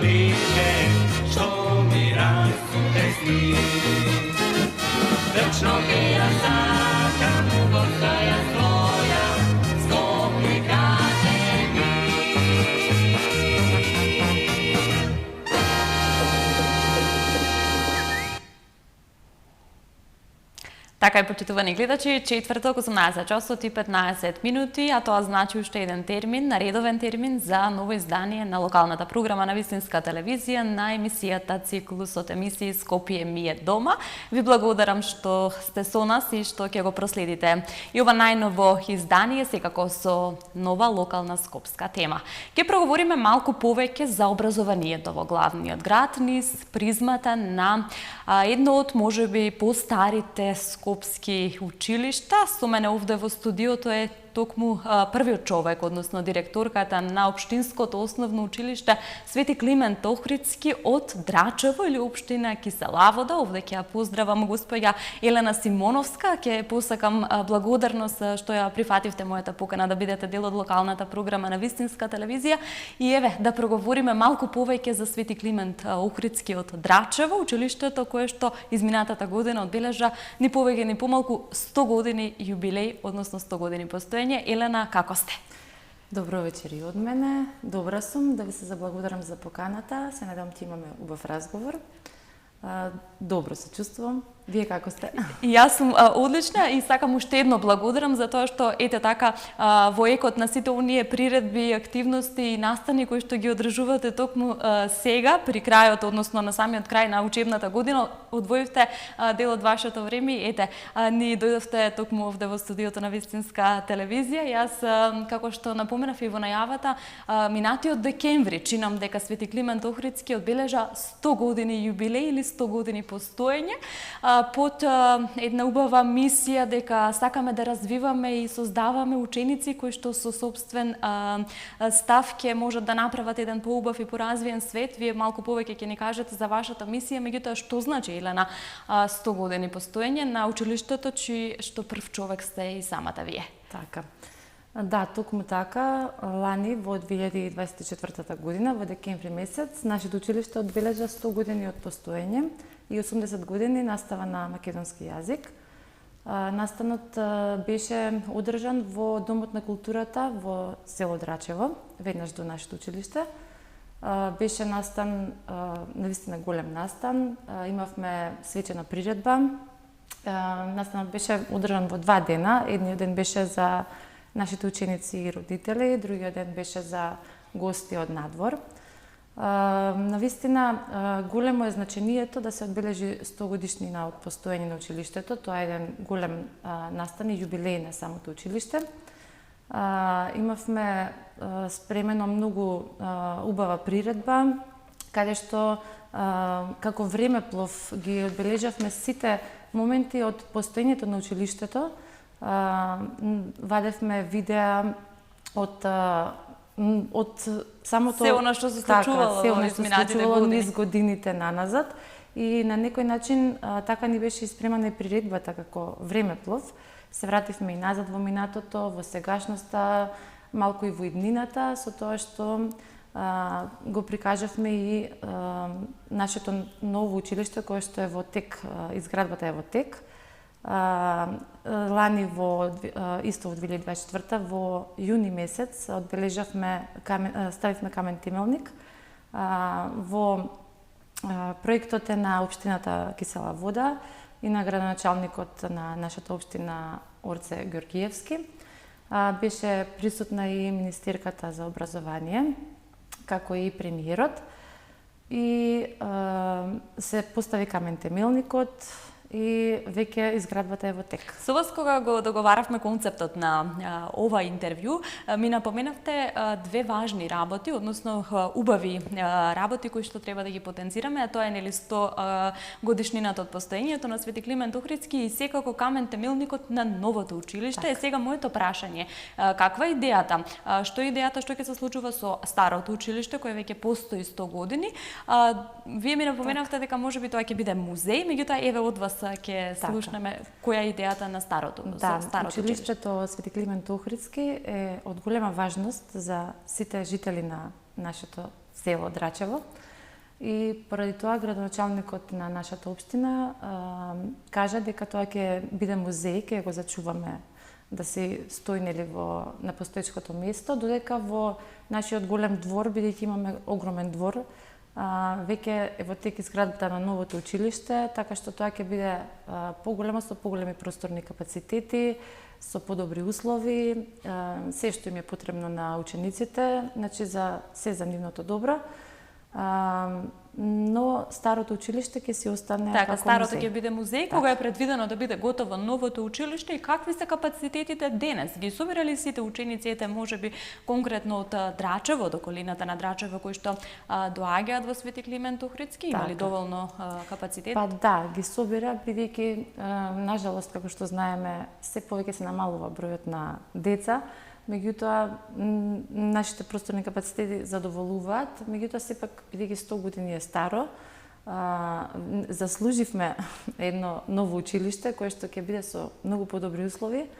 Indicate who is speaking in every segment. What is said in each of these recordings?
Speaker 1: bliže, što mi rasute sni. Večno te ja sakam, postaja svoja, skopni kaže mi.
Speaker 2: Така е, почитувани гледачи, четврток 18 часот и 15 минути, а тоа значи уште еден термин, наредовен термин за ново издание на локалната програма на Вистинска телевизија на емисијата циклусот емисии Скопје ми е дома. Ви благодарам што сте со нас и што ќе го проследите. И ова најново издание секако со нова локална скопска тема. Ќе проговориме малку повеќе за образованието во главниот град низ призмата на едно од можеби постарите скопски училишта. Со мене овде во студиото е токму првиот човек, односно директорката на Општинското основно училиште Свети Климент Охридски од Драчево или општина Киселавода. Овде ќе ја поздравам госпоѓа Елена Симоновска, ќе посакам благодарност што ја прифативте мојата покана да бидете дел од локалната програма на Вистинска телевизија. И еве да проговориме малку повеќе за Свети Климент Охридски од Драчево, училиштето кое што изминатата година одбележа ни повеќе ни помалку 100 години јубилеј, односно 100 години постоење. Елена, како сте?
Speaker 3: Добро вечер и од мене. Добра сум, да ви се заблагодарам за поканата. Се надам ќе имаме убав разговор. Добро се чувствувам. Вие како сте?
Speaker 2: И јас сум одлична и сакам уште едно благодарам за тоа што ете така во екот на сите оние приредби, активности и настани кои што ги одржувате токму сега при крајот, односно на самиот крај на учебната година, одвоивте дел од вашето време и ете ни дојдовте токму овде во студиото на Вистинска телевизија. Јас како што напоменав и во најавата, минатиот декември чинам дека Свети Климент Охридски одбележа 100 години јубилеј или 100 години постоење. Под една убава мисија дека сакаме да развиваме и создаваме ученици кои што со собствен став ќе можат да направат еден поубав и поразвиен свет. Вие малку повеќе ќе ни кажете за вашата мисија, меѓутоа што значи Елена 100 години постоење на училиштето што прв човек сте и самата вие?
Speaker 3: Така. Да, токму така, лани во 2024 година, во декември месец, нашето училиште одбележа 100 години од постоење и 80 години настава на македонски јазик. Настанот беше одржан во Домот на културата во село Драчево, веднаш до нашето училиште. Беше настан, навистина голем настан, имавме свечена приредба. Настанот беше одржан во 2 дена, едниот ден беше за нашите ученици и родители, другиот ден беше за гости од надвор. Навистина големо е значението да се одбележи 100 годишнина од постоење на училиштето. Тоа е еден голем настан и јубилеј на самото училиште. Имавме спремено многу убава приредба, каде што како времеплов ги одбележавме сите моменти од постоењето на училиштето. Вадевме видеа од самото
Speaker 2: се она што се случувало во изминатите години,
Speaker 3: низ годините наназад, и на некој начин така ни беше испремана и приредбата како времеплов. Се вративме и назад во минатото, во сегашноста, малку и во иднината, со тоа што го прикажавме и нашето ново училиште кое што е во тек, изградбата е во тек. Лани исто во 2024 во јуни месец одбележавме, ставивме камен темелник во проектот е на општината Киселавода и на градоначалникот на нашата општина Орце Ѓоргиевски. Беше присутна и министерката за образование, како и премиерот, и се постави камен темелникот и веќе изградбата е во тек.
Speaker 2: Со вас кога го договаравме концептот на ова интервју, ми напоменавте две важни работи, односно убави работи кои што треба да ги потенцираме, а тоа е нели 100 годишнината од постоењето на Свети Климент Охридски и секако камен темелникот на новото училиште.
Speaker 3: Так.
Speaker 2: Е сега моето прашање, каква е идејата? Што е идејата што ќе се случува со старото училиште кое веќе постои 100 години? Вие ми напоменавте дека можеби тоа ќе биде музеј, меѓутоа еве од вас ќе слушнеме која е идејата на старото
Speaker 3: училиштето Свети Климент Охридски е од голема важност за сите жители на нашето село Драчево. и поради тоа градоначалникот на нашата општина кажа дека тоа ќе биде музеј, ќе го зачуваме да се стои на постоечкото место, додека во нашиот голем двор, бидејќи имаме огромен двор, веќе е во тек изградата на новото училиште, така што тоа ќе биде поголемо, со поголеми просторни капацитети, со подобри услови, се што им е потребно на учениците, значи за нивното добро. Но старото училиште ќе си остане
Speaker 2: така,
Speaker 3: како
Speaker 2: старото
Speaker 3: музеј.
Speaker 2: ќе биде музеј, кога е предвидено да биде готово новото училиште и какви се капацитетите денес? Ги собирали сите учениците, можеби конкретно од Драчево, од околината на Драчево, кои што доаѓаат во Свети Климент Охридски, имали доволно капацитет?
Speaker 3: Па да, ги собира, бидејќи нажалост, како што знаеме, се повеќе се намалува бројот на деца. Меѓутоа, нашите просторни капацитети задоволуваат, меѓутоа сепак, бидејќи 100 години е старо, заслуживме едно ново училиште кое што ќе биде со многу подобри услови,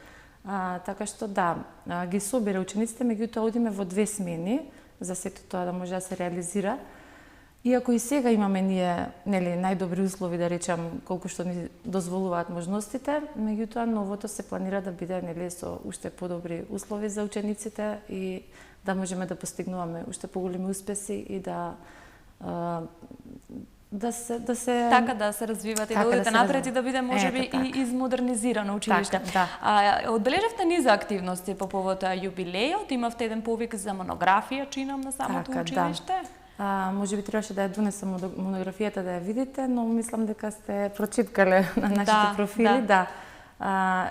Speaker 3: така што да, ги собира учениците, меѓутоа одиме во 2 смени за сето тоа да може да се реализира. Иако и сега имаме ние најдобри услови, да речам, колку што ни дозволуваат можностите, меѓутоа новото се планира да биде со уште подобри услови за учениците и да можеме да постигнуваме уште поголеми успеси и да се
Speaker 2: така да се развивате, да одите напред и да биде можеби и измодернизирано училиште. Одбележавте низа активности по повод јубилејот, имавте еден повик за монографија, чинам, на самото училиште.
Speaker 3: Може би требаше да ја донесам монографијата да ја видите, но мислам дека сте прочиткале на нашите профили.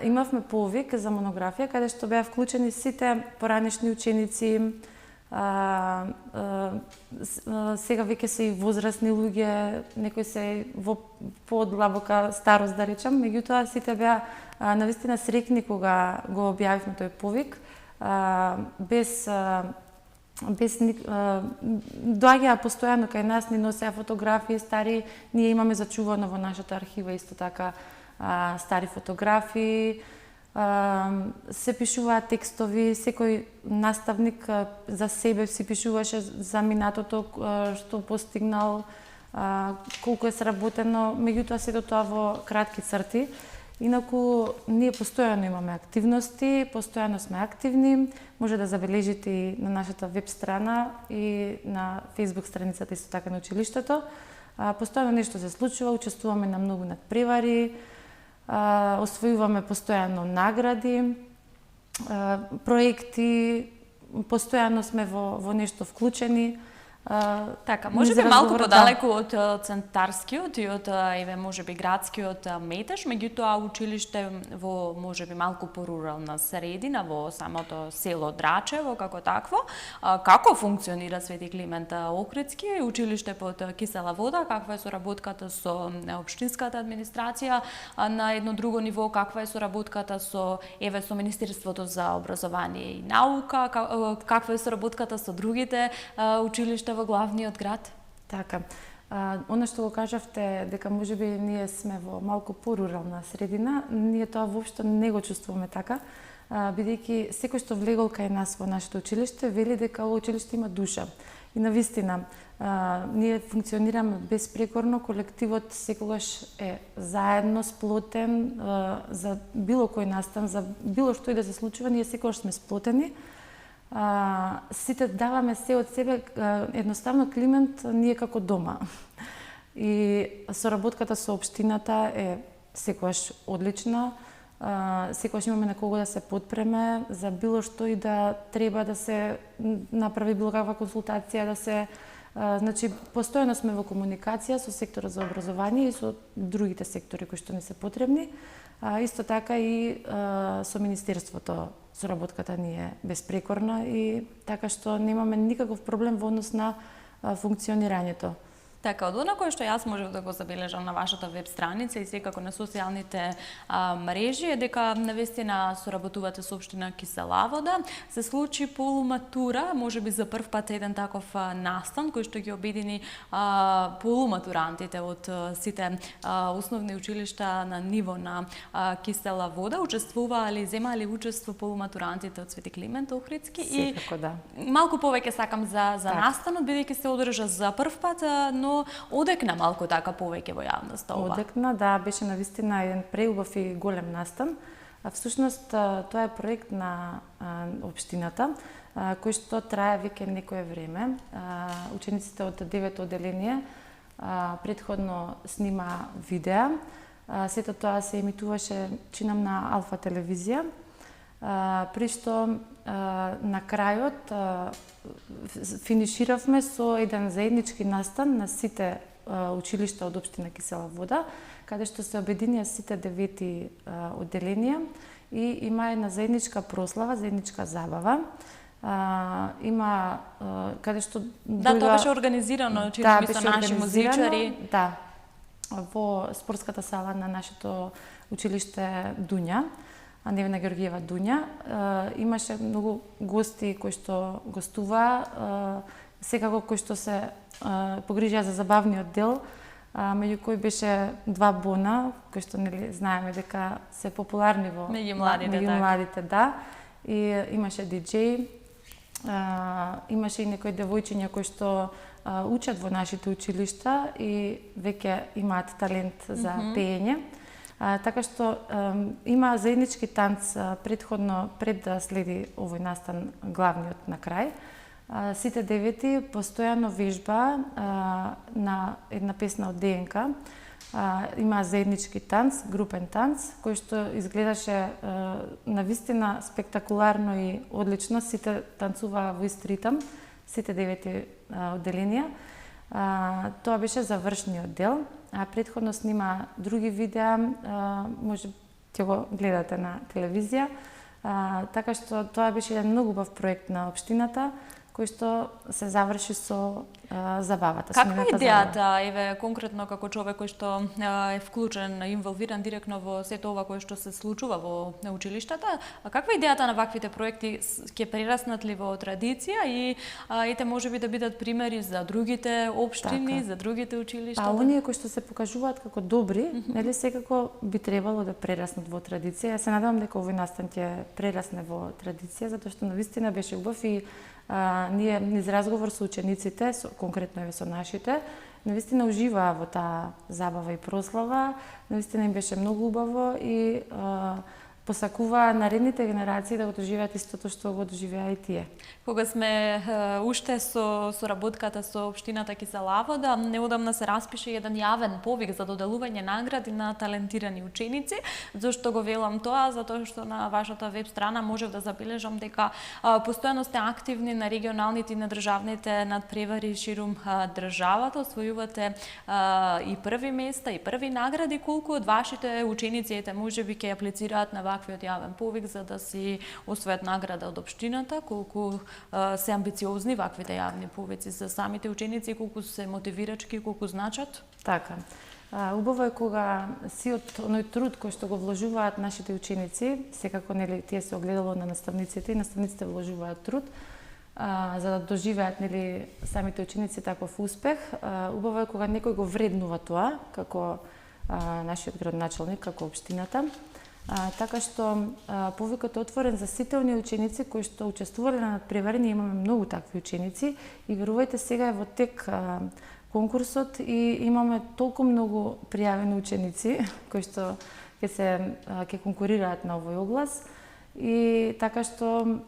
Speaker 3: Имавме повик за монографија, каде што беа вклучени сите поранешни ученици, сега веќе се и возрастни луѓе, некои се во подлабока старост, да речам, меѓутоа сите беа навистина среќни кога го објавивме тој повик, без доаѓаа постојано кај нас, ни носеа фотографии стари, ние имаме зачувано во нашата архива исто така стари фотографии, се пишуваат текстови, секој наставник за себе си пишуваше за минатото што постигнал, колку е сработено, меѓутоа сето тоа во кратки црти. Инаку, ние постојано имаме активности, постојано сме активни, може да забележите и на нашата веб страна и на Facebook страницата исто така на училиштето. Постојано нешто се случува, учествуваме на многу надпревари, освојуваме постојано награди, проекти, постојано сме во нешто вклучени.
Speaker 2: Така, можеби малку подалеку од центарскиот и од можеби градскиот метеж, меѓутоа училиште во можеби малку порурална средина во самото село Драчево како такво. Како функционира Свети Климент Охридски и училиште под кисела вода? Каква е соработката со општинската администрација на едно друго ниво? Каква е соработката со Министерството за образование и наука? Каква е соработката со другите училишта во главниот град? Така.
Speaker 3: Она што го кажавте, дека можеби ние сме во малку порурална средина, ние тоа воопшто не го чувствуваме така, бидејќи секој што влегол кај нас во нашето училиште вели дека ово училиште има душа. И навистина, ние функционираме безпрекорно, колективот секогаш е заедно сплотен за било кој настан, за било што и да се случува, ние секогаш сме сплотени. Сите даваме се од себе, едноставно Климент ние како дома. И соработката со општината е секогаш одлична, секогаш имаме на кого да се подпреме за било што и да треба да се направи било каква консултација, да се значи постојано сме во комуникација со секторот за образование и со другите сектори кои што ни се потребни. Исто така и со Министерството соработката ни е безпрекорна и така што немаме никаков проблем во однос на функционирањето.
Speaker 2: Така, од она кое што јас можев да го забележам на вашата веб страница и секако на социјалните мрежи е дека навистина соработувате со општина Кисела Вода. Се случи полуматура, можеби за прв пат еден таков настан кој што ги обедини полуматурантите од сите основни училишта на ниво на Кисела Вода. Учествуваали, земали учество полуматурантите од Свети Климент Охридски и
Speaker 3: секако да.
Speaker 2: Малку повеќе сакам за настанот, бидејќи се одржа за прв пат, но но одекна малку така повеќе во јавноста ова.
Speaker 3: Одекна, да, беше навистина еден преубав и голем настан. Всушност, тоа е проект на општината, кој што трае веќе некое време. Учениците од 9 одделение предходно снима видеа. Сето тоа се емитуваше, чинам, на Алфа телевизија, при што на крајот финиширавме со еден заеднички настан на сите училишта од општина Кисела Вода, каде што се обединија сите 9 одделенија и има една заедничка прослава, заедничка забава. Има каде што
Speaker 2: Да, тоа беше организирано, чини ми со наши музичари.
Speaker 3: Да, во спортската сала на нашето училиште Дуња, Невена Георгиева Дуња. Имаше многу гости кои што гостуваа, секако кои што се погрижаа за забавниот дел, меѓу кои беше 2 бона, кои што нели знаеме дека се популарни во
Speaker 2: меѓу младите,
Speaker 3: да. И имаше диџеј, имаше и некои девојчиња кои што учат во нашите училишта и веќе имаат талент за пеење. Така што има заеднички танц предходно пред да следи овој настан главниот на крај. Сите 9 постојано вежба на една песна од ДНК. Има заеднички танц, групен танц, кој што изгледаше навистина спектакуларно и одлично. Сите танцуваа во ист ритам, сите 9 одделенија. Тоа беше завршниот дел. Предходно снима други видеа, може ќе го гледате на телевизија. Така што тоа беше еден многу убав проект на општината, кој што се заврши со забавата.
Speaker 2: Каква е идејата, еве, конкретно како човек кој што е вклучен, инволвиран директно во сето ова кој што се случува во училиштата, каква е идејата на ваквите проекти? Ќе прераснат ли во традиција и ете можеби да бидат примери за другите општини, за другите училишта?
Speaker 3: Оние кои што се покажуваат како добри, нели секако би требало да прераснат во традиција. Јас се надевам дека овој настан ќе прерасне во традиција, затоа што навистина беше убав и ние низ разговор со учениците, конкретно еве со нашите, навистина уживаа во таа забава и прослава, навистина им беше многу убаво и посакуваа наредните генерации да го доживеат истото што го доживеа и тие.
Speaker 2: Кога сме уште со работката со општината Кисела Вода, неодамна се распише еден јавен повик за доделување награди на талентирани ученици. Зошто го велам тоа? Затоа што на вашата веб страна можев да забележам дека постојано сте активни на регионалните и на државните надпревари ширум државата, освојувате и први места и први награди. Колку од вашите ученици ете можеби ќе аплицираат на ваквиот јавен повик за да си освојат награда од општината? Колку се амбициозни ваквите јавни повици за самите ученици, колку се мотивирачки, колку значат?
Speaker 3: Така. Убаво е кога сиот оној труд кој што го вложуваат нашите ученици, секако нели тие се огледало на наставниците и наставниците вложуваат труд за да доживеат нели самите ученици таков успех. Убаво е кога некој го вреднува тоа, како нашиот градоначалник, како општината. Така што повикот е отворен за сите оние ученици кои што учествувале на надпревари. Ние имаме многу такви ученици и верувајте, сега е во тек конкурсот и имаме толку многу пријавени ученици кои што ќе конкурираат на овој оглас и така што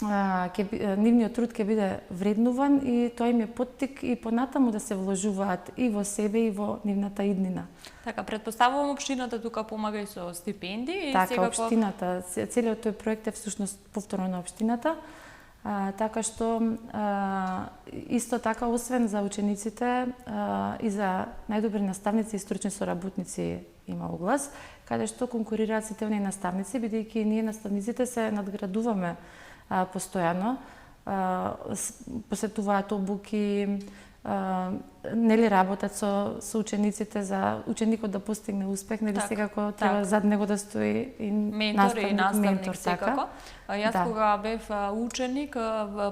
Speaker 3: нивниот труд ќе биде вреднуван и тоа им е поттик и понатаму да се вложуваат и во себе и во нивната иднина.
Speaker 2: Така, предпоставувам општината тука помага и со стипендии и
Speaker 3: така,
Speaker 2: секако
Speaker 3: општината, целиот тој проект е всушност повторно на општината. Така што исто така освен за учениците и за најдобри наставници и стручни соработници има оглас, каде што конкурираат сите оние наставници, бидејќи ние наставниците се надградуваме постојано, посетуваат обуки, нели работат со учениците за ученикот да постигне успех, нели секако треба зад него да стои и наставник
Speaker 2: секако. Јас кога бев ученик,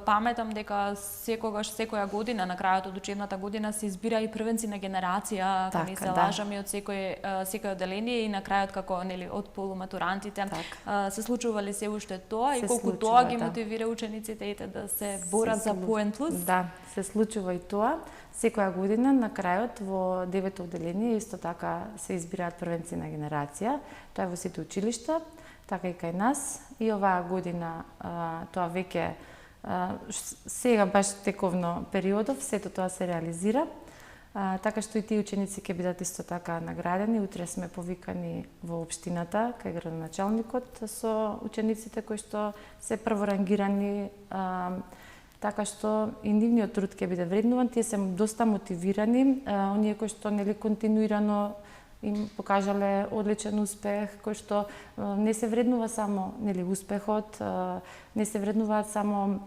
Speaker 2: паметам дека секоја година, на крајот од учебната година, се избира и првенци на генерација, ако не се лажам, и од секој одделение и на крајот како нели од полуматурантите. Се случува ли се уште тоа и колку тоа ги мотивира учениците да се борат за поен плюс?
Speaker 3: Да, се случува и тоа. Секоја година на крајот во 9-то одделение исто така се избираат првенци на генерација. Тоа е во сите училишта, така и кај нас. И оваа година тоа веќе сега баш тековно периодов сето тоа се реализира. Така што и тие ученици ќе бидат исто така наградени. Утре сме повикани во општината кај градоначалникот со учениците кои што се прворангирани, така што и нивниот труд ќе биде вреднуван. Тие се доста мотивирани, оние кои што нели континуирано им покажале одличен успех, кој што не се вреднува само нели успехот, не се вреднуваат само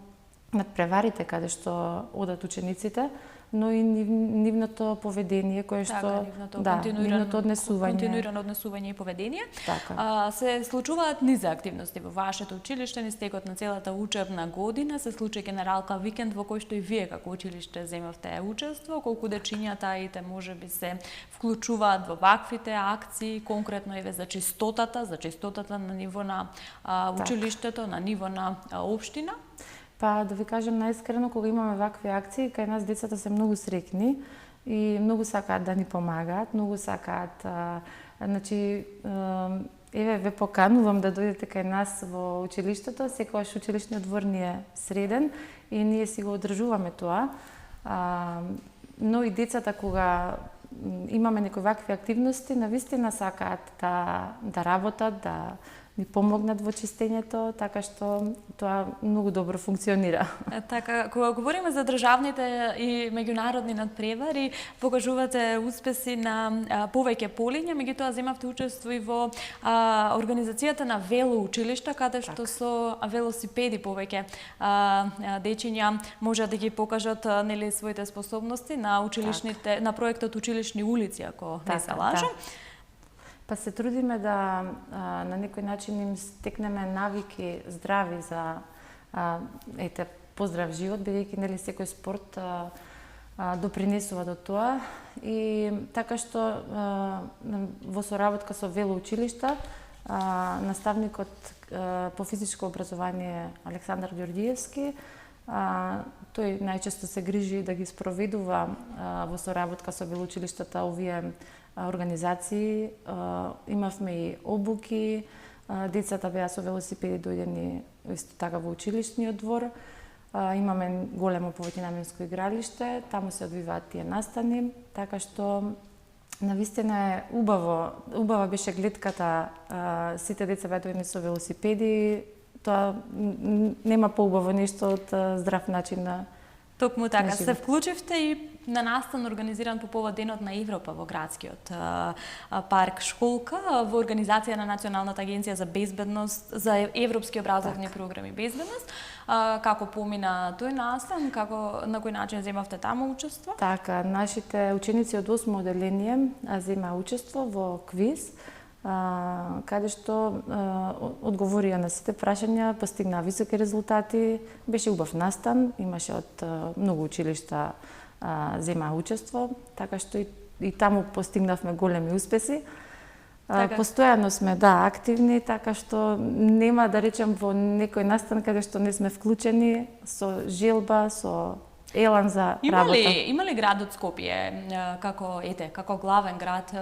Speaker 3: надпреварите каде што одат учениците, но и нивното поведение кое што нивното
Speaker 2: континуирано однесување и поведение.
Speaker 3: Така.
Speaker 2: Се случуваат низ активности во вашето училиште, низ текот на целата учебна година, се случи генералка викенд во кој што и вие како училиште земавте учество, колку дечиња таите можеби се вклучуваат во ваквите акции, конкретно еве за чистотата на ниво на училиштето, на ниво на општина.
Speaker 3: Па да ви кажам најискрено, кога имаме вакви акции, кај нас децата се многу среќни и многу сакаат да ни помагаат, многу сакаат, значи еве ве поканувам да дојдете кај нас во училиштето, секогаш училишниот двор ни е среден и ние си го одржуваме тоа. Но и децата кога имаме некои вакви активности, навистина сакаат да работат, да ни помогнат во чистењето, така што тоа многу добро функционира.
Speaker 2: Така, кога говориме за државните и меѓународни надпревари, покажувате успеси на повеќе полиња, меѓутоа земавте учество и во организацијата на вело училишта, каде што со велосипеди повеќе дечиња можат да ги покажат нели своите способности на училишните, на проектот Училишни улици, ако не се лажам.
Speaker 3: Па се трудиме да на некој начин им стекнеме навики здрави за поздрав живот, бидејќи нели секој спорт допринесува до тоа и така што во соработка со вело училишта наставникот по физичко образование Александар Ѓорѓиевски, тој најчесто се грижи да ги спроведува во соработка со вело училиштата овие организации. Имавме и обуки, децата беа со велосипеди дојдени исто така во училишниот двор. Имаме големо повеќенаменско игралиште, таму се одвиваат тие настани, така што навистина е убава беше гледката, сите деца беа дојдени со велосипеди, тоа нема поубаво нешто од здрав начин на
Speaker 2: Токму така, се вклучивте и на настан организиран по повод Денот на Европа во градскиот парк Школка во организација на Националната агенција за безбедност, за европски образовни програми безбедност. Како помина тој настан, на кој начин земавте таму учество?
Speaker 3: Така, нашите ученици од 8 одделение зема учество во квиз, каде што одговорија на сите прашања, постигнаа високи резултати, беше убав настан, имаше од многу училишта зема учество, така што и таму постигнавме големи успеси. Постојано сме активни, така што нема да речем во некој настан каде што не сме вклучени со желба, со елан за работа.
Speaker 2: Има ли градот Скопје како главен град,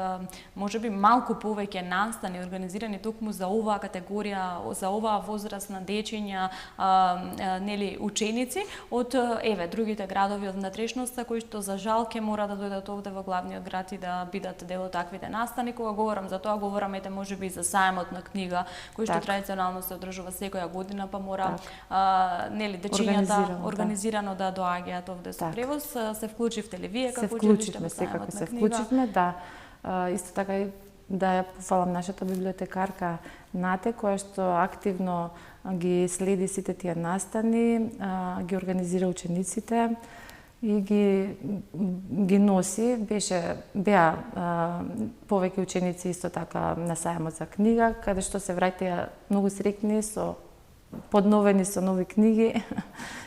Speaker 2: можеби малку повеќе настани организирани токму за оваа категорија, за оваа возрастна дечиња, нели ученици од другите градови од внатрешноста кои што за жал ќе мора да дојдат овде во главниот град и да бидат дел од таквите настани? Кога говорам за тоа, говорам можеби за сајмот на книга кој што традиционално се одржува секоја година, па мора нели дечињата организирано да доаѓаат овде со превоз. Се вклучивте ли вие како училиште?
Speaker 3: Секако се вклучивме, да. Исто така и да ја пофалам нашата библиотекарка Нате, која што активно ги следи сите тие настани, ги организира учениците и ги носи. Беа повеќе ученици исто така на сајмот за книга, каде што се враќаја многу среќни, подновени со нови книги.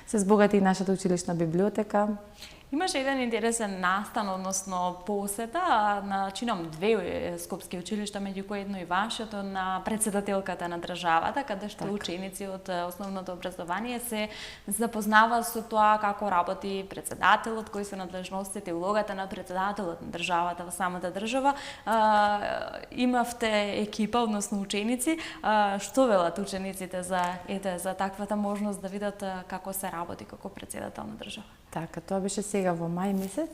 Speaker 3: Се збогати и нашата училишна библиотека.
Speaker 2: Имаше еден интересен настан, односно посета на чином 2 скопски училишта, меѓу кои едно и вашето, на претседателката на државата, каде што ученици од основното образование се запознава со тоа како работи претседателот, кои се надлежностите и улогата на претседателот на државата во самата држава. Имавте екипа, односно ученици, што велат учениците за таквата можност да видат како се работи како претседател на држава?
Speaker 3: Така, тоа беше сега во мај месец.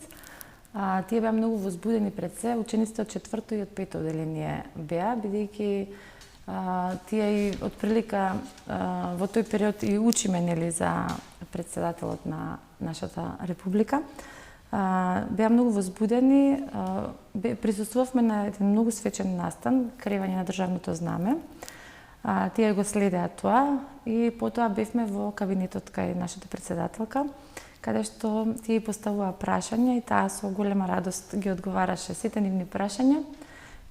Speaker 3: Тие беа многу возбудени пред се, учениците од 4-то и од 5-то одделение беа, бидејќи тие и од прилика во тој период и учиме нели за претседателот на нашата република. Беа многу возбудени, присуствувавме на еден многу свечен настан, кревање на државното знаме. Тие го следеа тоа и потоа бевме во кабинетот кај нашата претседателка, каде што тие поставува прашања и таа со голема радост ги одговараше сите нивни прашања.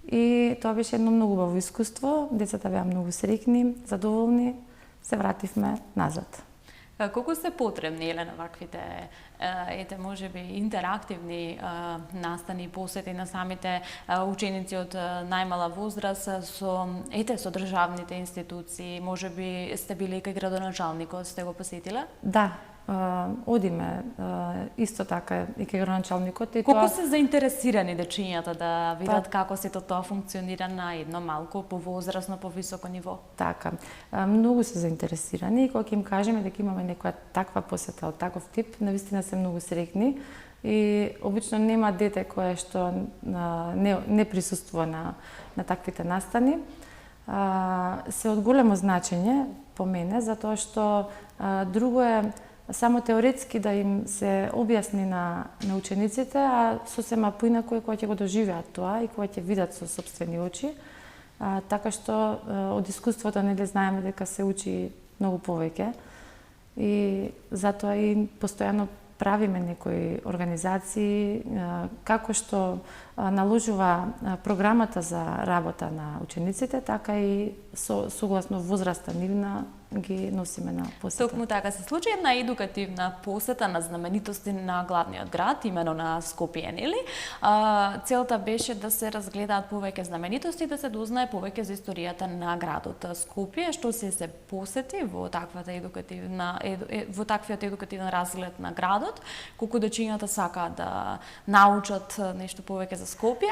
Speaker 3: И тоа беше едно многу убаво искуство, децата беа многу среќни, задоволни, се вративме назад.
Speaker 2: Колку се потребни, Елена, ваквите, можеби интерактивни настани и посети на самите ученици од најмала возраст со државните институции? Можеби сте били кај градоначалникот, сте го посетиле?
Speaker 3: Да, одиме исто така и кај градоначалникот.
Speaker 2: Колку се заинтересирани дечињата да видат како сето тоа функционира на едно малку повозрастно, повисоко ниво?
Speaker 3: Така, многу се заинтересирани и кога ќе им кажеме дека имаме некоја таква посета од таков тип, навистина се многу среќни и обично нема дете кое што не присуствува на таквите настани. Се од големо значење по мене, затоа што друго е само теоретски да им се објасни на учениците, а сосема поинаку е кога ќе го доживеат тоа и кога ќе видат со сопствени очи. Така што од искуството нели знаеме дека се учи многу повеќе и затоа и постојано правиме некои организации, како што наложува програмата за работа на учениците, така и согласно возраста нивна ги носиме на посета.
Speaker 2: Токму така се случи една едукативна посета на знаменитости на главниот град, имено на Скопје, нели? Целта беше да се разгледаат повеќе знаменитости и да се дознае повеќе за историјата на градот Скопје, што се посети во таквиот едукативен разглед на градот, колку дечињата сакаат да научат нешто повеќе за Скопје.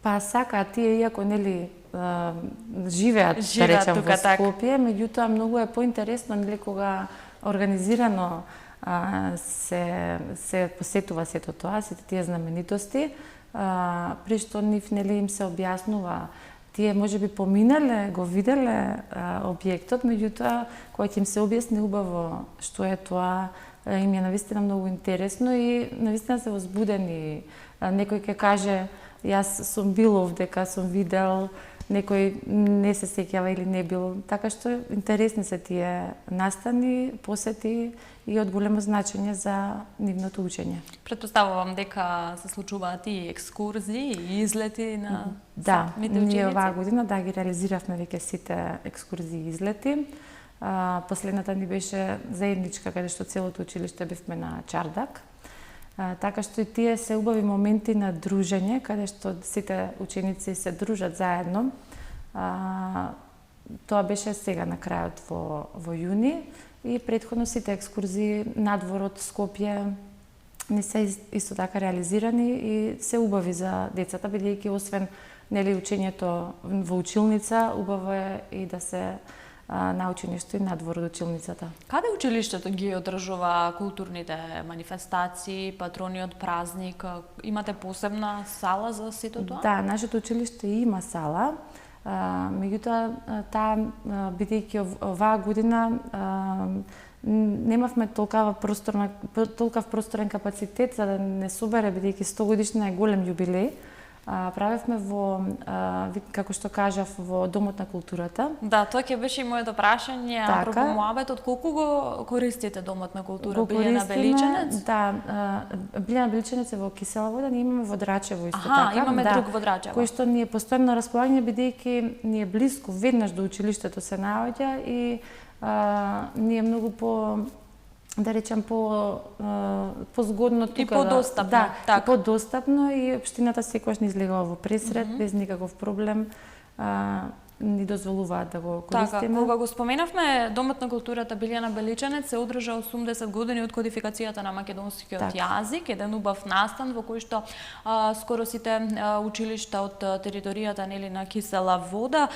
Speaker 3: Па сакаат тие, иако нели живеат да речем во Скопје, меѓутоа многу е поинтересно нели кога организирано се посетува сето тоа, сите тие знаменитости, при што нив нели им се објаснува. Тие можеби поминале, го виделе објектот, меѓутоа кога ќе им се објасни убаво што е тоа, им е навистина многу интересно и навистина се возбудени. Некој ќе каже јас сум бил овдека, сум видел, некој не се сеќава или не бил. Така што интересни се тие настани, посети и од големо значење за нивното учење.
Speaker 2: Претпоставувам дека се случуваат и екскурзии и излети на самите ученици.
Speaker 3: Ние оваа година ги реализиравме веќе сите екскурзии и излети. Последната ни беше заедничка, каде што целото училиште бевме на Чардак. Така што и тие се убави моменти на дружење, каде што сите ученици се дружат заедно. Тоа беше сега на крајот во јуни и претходно сите екскурзии надвор од Скопје не се исто така реализирани и се убави за децата, бидејќи освен нели учењето во училница, убаво е и да се научи нешто и надвор од училницата.
Speaker 2: Каде училиштето ги одржува културните манифестации, патрониот празник? Имате посебна сала за сето тоа?
Speaker 3: Да, нашето училиште има сала. Меѓутоа, таа, бидејќи оваа година немавме толкав просторен капацитет за да не собере, бидејќи 100 годишна е голем јубилеј, правевме како што кажав, во Домот на културата.
Speaker 2: Да, тоа ќе беше и моето прашање, апропо муабетот, колку го користите Домот на култура? Билјана Беличенец?
Speaker 3: Да, Билјана Беличенец е во Кисела Вода, ние имаме во Драчево исто така.
Speaker 2: Имаме друг во Драчево.
Speaker 3: Кој што ни е постојано располагање, бидејќи ни е блиску, веднаш до училиштето се наоѓа и ни е многу да речем позгодно тука
Speaker 2: И подостапно,
Speaker 3: да,
Speaker 2: така.
Speaker 3: и подостапно и општината секогаш ни излегува во пресред без никаков проблем. Ни дозволуваат да го користиме.
Speaker 2: Така, кога го споменавме, Домот на културата Билјана Беличанец се одржа 80 години од кодификацијата на македонскиот јазик, еден убав настан во кој што скоро сите училишта од територијата нели на Кисела вода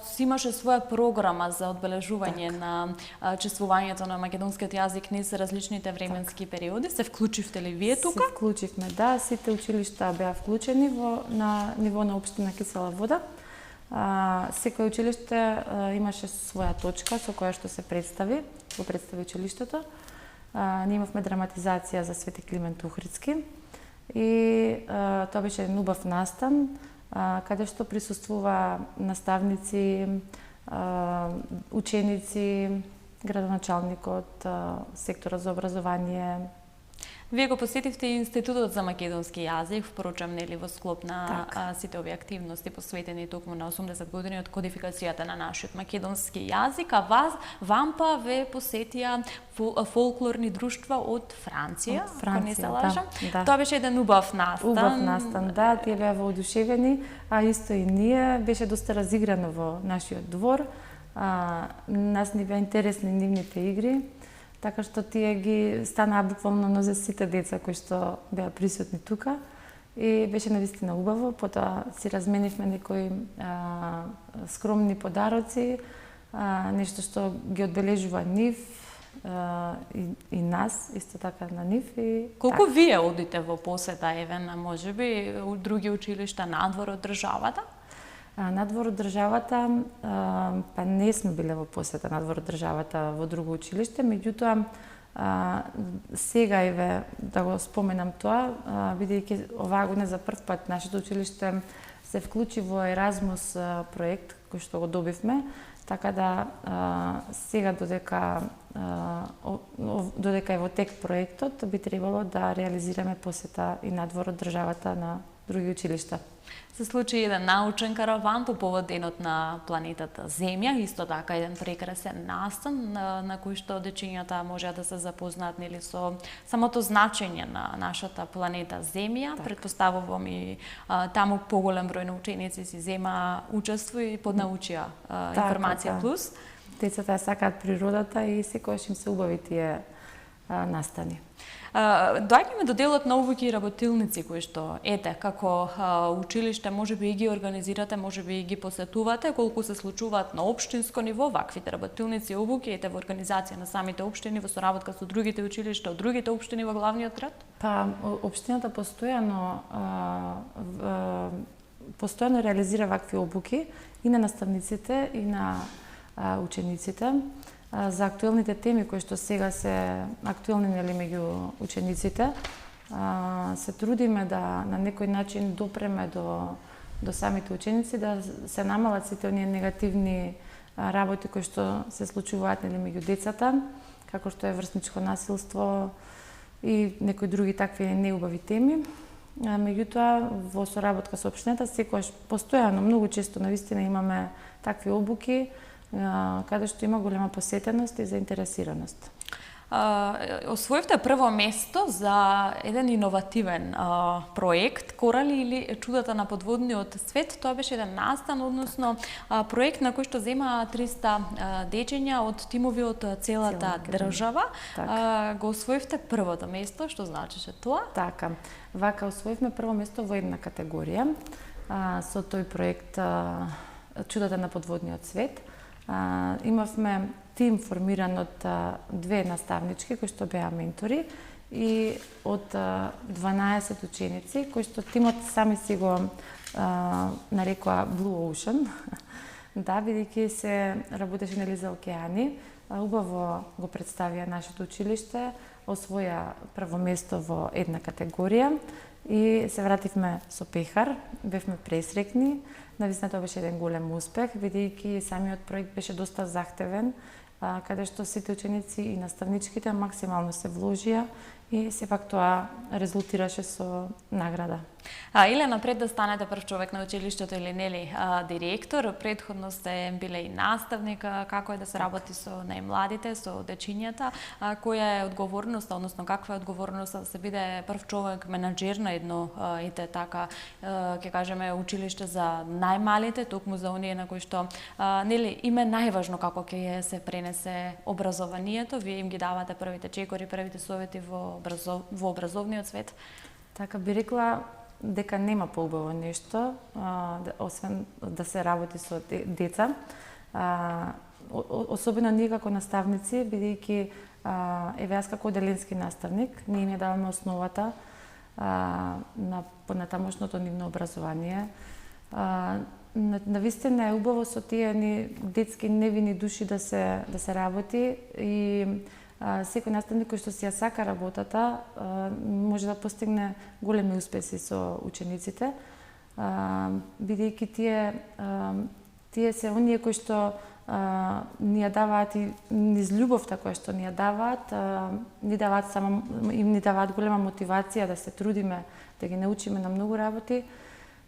Speaker 2: си имаше своја програма за одбележување на чествувањето на македонскиот јазик низ различните временски периоди. Се вклучивте ли вие тука?
Speaker 3: Се вклучивме, да, сите училишта беа вклучени на ниво на општина Кисела вода. Секој училиште имаше своја точка со која што се представи училиштето. Ние имавме драматизација за Свети Климент Ухридски и тоа беше еден убав настан каде што присуствува наставници, ученици, градоначалникот, секторот за образование.
Speaker 2: Вие го посетивте и Институтот за македонски јазик, впрочем, нели во склоп на сите овие активности посветени токму на 80 години од кодификацијата на нашиот македонски јазик, а вампа ве посетија фолклорни друштва од Франција, ако не се лажам.
Speaker 3: Да.
Speaker 2: Тоа беше еден убав настан.
Speaker 3: Убав настан, да, тие беа воодушевени, а исто и ние, беше доста разиграно во нашиот двор. Нас ни беа интересни нивните игри. Така што тие ги станаа буквално нозе сите деца кои што беа присутни тука и беше навистина убаво. Потоа си разменивме некои скромни подароци, нешто што ги одбележува нив и нас, исто така на нив.
Speaker 2: Колку вие одите во посета евена, можеби други училишта надвор од државата?
Speaker 3: Надвор од државата, па не сме биле во посета надвор од државата во друго училиште, меѓутоа сега еве да го споменам тоа, бидејќи оваа година за прв пат нашето училиште се вклучи во Еразмус проект кој што го добивме, така да сега додека е во тек проектот би требало да реализираме посета и надвор од државата на други училишта.
Speaker 2: Се случи еден научен караван по повод денот на планетата Земја, исто така еден прекрасен настан на кој што дечињата можеа да се запознаат нели со самото значење на нашата планета Земја. Так. Претпоставувам и таму поголем број на ученици си зема учество и поднаучија информација плюс.
Speaker 3: Децата сакаат природата и секогаш им се убави тие настани.
Speaker 2: Доаѓаме до делот на обуки и работилници кои што како училиште можеби и ги организирате, можеби и ги посетувате, колку се случуваат на општинско ниво ваквите работилници и обуки во организација на самите општини во соработка со другите училишта од другите општини во главниот град?
Speaker 3: Па општината постојано реализира вакви обуки и на наставниците и на учениците за актуелните теми кои што сега се актуелни нели меѓу учениците. Се трудиме да на некој начин допреме до самите ученици, да се намалат сите оние негативни работи кои што се случуваат нели меѓу децата, како што е врсничко насилство и некои други такви неубави теми. Меѓутоа во соработка со општината секогаш постојано многу често навистина имаме такви обуки каде што има голема посетеност и заинтересираност.
Speaker 2: Освоивте прво место за еден иновативен проект Корали или чудата на подводниот свет. Тоа беше еден настан, односно проект на кој што зема 300 дечиња од тимови од целата држава. Го освоивте првото место, што значеше тоа?
Speaker 3: Така. Вака освоивме прво место во една категорија со тој проект Чудата на подводниот свет. Имавме тим формиран од две наставнички кои што беа ментори и од 12 ученици кои што тимот сами си го нарекоа Blue Ocean. Да, бидејќи се работеше нели за океани, убаво го представија нашето училиште, освоја прво место во една категорија и се вративме со пехар, бевме пресрекни. Навистина тоа беше еден голем успех, бидејќи самиот проект беше доста захтевен, каде што сите ученици и наставничките максимално се вложија и сепак тоа резултираше со награда.
Speaker 2: Илена, пред да станете прв човек на училиштето или нели директор, предходно сте биле и наставник, како е да се работи со најмладите, со дечињата, која е одговорноста, односно каква е одговорноста да се биде прв човек менаџер на едно ите така ќе кажеме училиште за најмалите, токму за оние на кои што нели им е најважно како ќе се пренесе образованието, вие им ги давате првите чекори, првите совети во образовниот свет.
Speaker 3: Така би рекла дека нема поубаво нешто, освен да се работи со деца. Особено ние како наставници, бидејќи еве јас како оделенски наставник, ние им даваме основата на понатамошното нивно образование. Навистина е убаво со тие детски невини души да се работи и секој наставник кој што си ја сака работата може да постигне големи успеси со учениците, бидејќи тие се оние кои што ни ја даваат и низ љубовта која што ни ја даваат, ни даваат голема мотивација да се трудиме, да ги научиме на многу работи,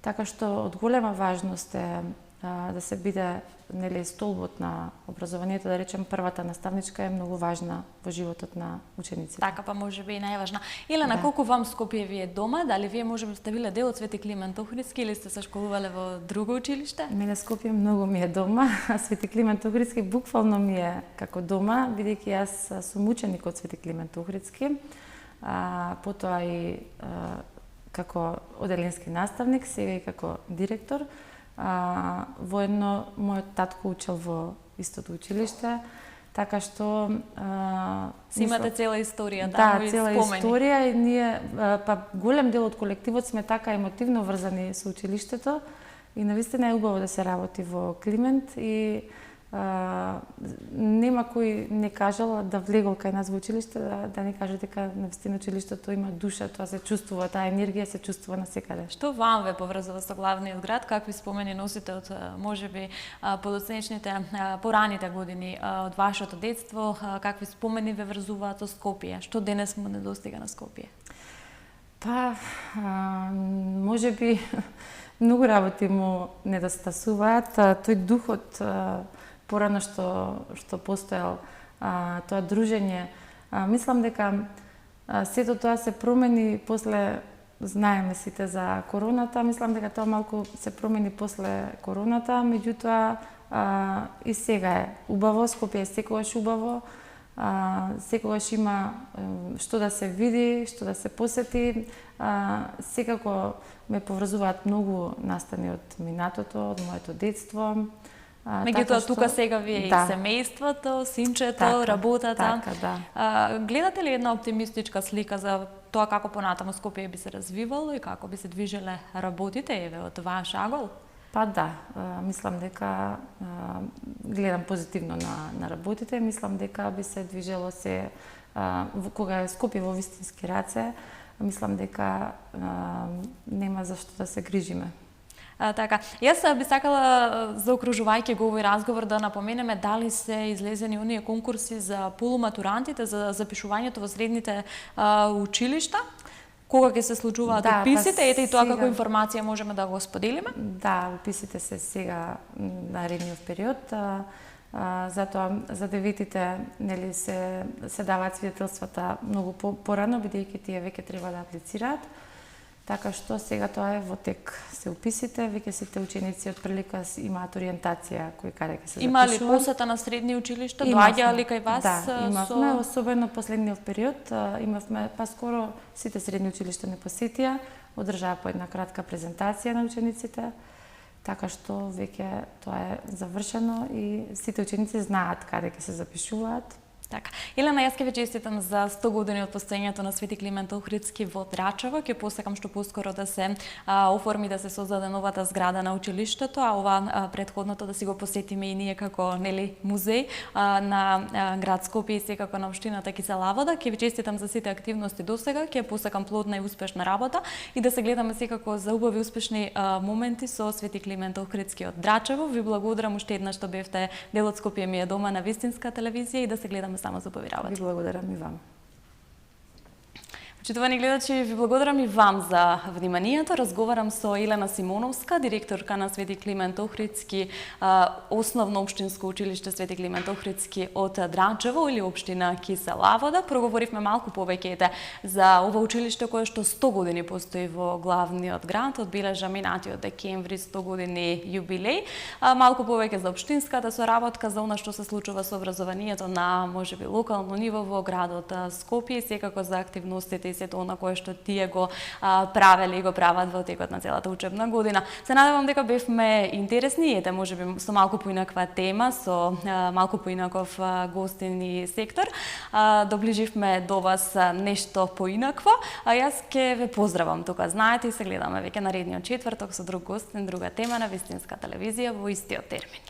Speaker 3: така што од голема важност е да се биде нели столбот на образованието, да речем првата наставничка е многу важна во животот на учениците.
Speaker 2: Така па можеби и најважна. Илена, колку вам Скопје ви е дома? Дали вие можеби сте биле дел од Свети Климент Охридски или сте се школувале во друго училиште?
Speaker 3: Мене Скопје многу ми е дома, а Свети Климент Охридски буквално ми е како дома, бидејќи јас сум ученик од Свети Климент Охридски, потоа и како оделенски наставник, сега и како директор. Воедно мојот татко учел во истото училиште, така што
Speaker 2: си имате цела историја,
Speaker 3: да, цела историја и ние па голем дел од колективот сме така емотивно врзани со училиштето и навистина е убаво да се работи во Климент и нема кој не кажал да влегол кај нас во училиште да не каже дека навистина училиштето има душа, тоа се чувствува, таа енергија се чувствува насекаде.
Speaker 2: Што вам ве поврзува со главниот град? Какви спомени носите од можеби подоцнечните пораните години од вашето детство? Какви спомени ве врзуваат со Скопје? Што денес му недостига на Скопје?
Speaker 3: Па можеби многу работи му недостасуваат. Тој духот порано што постоел, тоа дружење. Мислам дека сето тоа се промени после, знаеме сите за короната, мислам дека тоа малку се промени после короната, меѓутоа и сега е убаво, Скопје е секогаш убаво, секогаш има што да се види, што да се посети. Секако ме поврзуваат многу настани од минатото, од моето детство.
Speaker 2: Меѓутоа тука сега вие и семејството, синчето, работата.
Speaker 3: Така, да.
Speaker 2: Гледате ли една оптимистичка слика за тоа како понатаму Скопје би се развивало и како би се движеле работите еве од ваш агол?
Speaker 3: Па да, мислам дека гледам позитивно на работите, мислам дека би се движело се кога е Скопје во вистински раце, мислам дека нема за што да се грижиме.
Speaker 2: Така, јас би сакала заокружувајќи го овој разговор да напоменеме дали се излезени оние конкурси за полуматурантите за запишувањето во средните училишта, кога ќе се случуваат уписите, ете и тоа како информација можеме да го споделиме? Да,
Speaker 3: уписите се сега наредниот период. Затоа за деветите нели се даваат свидетелствата многу порано, бидејќи тие веќе треба да аплицираат. Така што сега тоа е во тек се уписите, веќе сите ученици од прилика имаат ориентација кој каде ќе се запишуваат.
Speaker 2: Има ли посета на средни училишта? Доаѓаа ли кај вас?
Speaker 3: Да, имавме, особено последниот период, имавме па скоро сите средни училишта не посетија, одржаа по една кратка презентација на учениците, така што веќе тоа е завршено и сите ученици знаат каде ќе се запишуваат.
Speaker 2: Така. Елена, јас ќе ве честитам за 100 години од постоењето на Свети Климент Охридски во Драчево. Ќе посакам што поскоро да се оформи, да се создаде новата зграда на училиштето, а ова претходното да си го посетиме и ние како нели музеј на град Скопје и секако на општината Киселавода. Ќе ве честитам за сите активности досега, ќе посакам плодна и успешна работа и да се гледаме секако за убави успешни моменти со Свети Климент Охридски од Драчево. Ви благодарам уште еднаш што бевте дел од Скопје ми е дома на вистинска телевизија и да се гледаме само за убави работи.
Speaker 3: Ви благодарам и вам.
Speaker 2: Почитувани гледачи, ви благодарам и вам за вниманието. Разговарам со Елена Симоновска, директорка на Свети Климент Охридски, основно општинско училиште Свети Климент Охридски од Дранчево или општина Киселавода. Проговоривме малку повеќе за ова училиште кое што 100 години постои во главниот град, одбележа минатиот декември 100 години јубилеј. Малку повеќе за општинската соработка, за она што се случува со образованието на можеби локално ниво во градот Скопје и секако за активностите и сето она кое што тие го правеле и го прават во текот на целата учебна година. Се надевам дека бевме интересни, ете можеби со малку поинаква тема, со малку поинаков гостин и сектор. Доближивме до вас нешто поинакво, а јас ќе ве поздравам тука. Знаете, и се гледаме веќе наредниот четврток со друг гостин, друга тема на вистинска телевизија во истиот термин.